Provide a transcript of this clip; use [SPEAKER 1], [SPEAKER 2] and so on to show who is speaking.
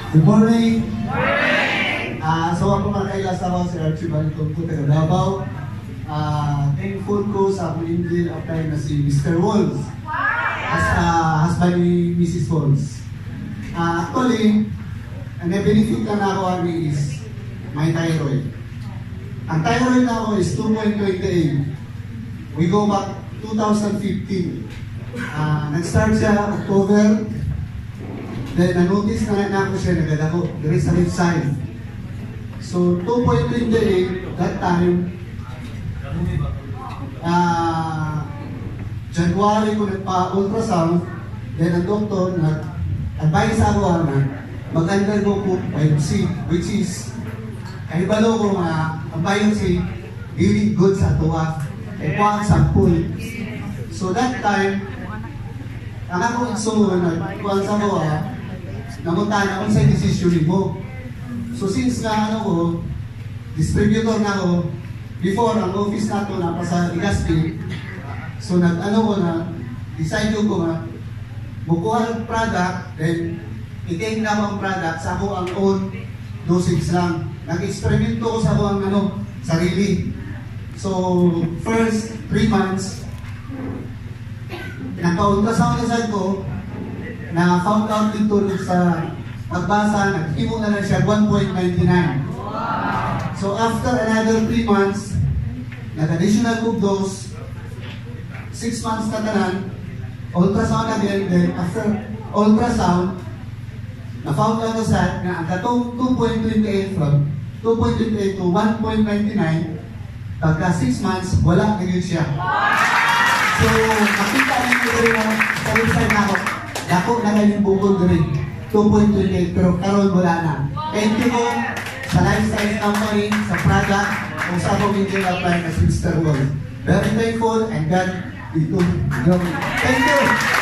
[SPEAKER 1] Good morning! So ako makailas ako si Archie Balitong ko taga Davao. Thankful ko sa akong Indian apply na si Mr. Walls as husband ni Mrs. Walls. Actually, ang na-benefit lang ako ani is my thyroid. Ang thyroid na ako is 2.28. We go back 2015. Nag-start siya October. Then na-notice na ako siya nagadako. There is a left side. So 2.28 that time, January ko nagpa-ultrasound. Then ang doktor nag-advise ako na mag-undergo ko biopsy, which is kahibalo ko nga ang biopsy really good sa tuwa. Kuha ang sample. So that time, ang ako igsoon, nagkuhan sa ko, namuntahan ako sa decision mo. So since nga ko, distributor na ako, before ang office na ito na pa sa Legazpi, so ko na, decide ko nga, bukuha ang product, then i-take na ang product sa ako ang own dosage lang. Nag-experimento ko sa ako ang sarili. So, first 3 months, nagpa-ultrasound na ko, na found out dito sa pagbasa, nag-himo na lang siya 1.99. So after another 3 months, nag-additional cook dose, 6 months na tanan, ultrasound again, then after ultrasound, na-found out sa na ang katong 2.28 from 2.28 to 1.99, pagka 6 months, wala na yun siya. So, makita niyo rin sa website na ako, dako na kayo yung bukod rin, 2.28, pero karon wala na. Thank you po sa lifestyle company, sa product, kung sa akong hindi apply na si Mr. Wall. Very thankful and God, ito. Thank you!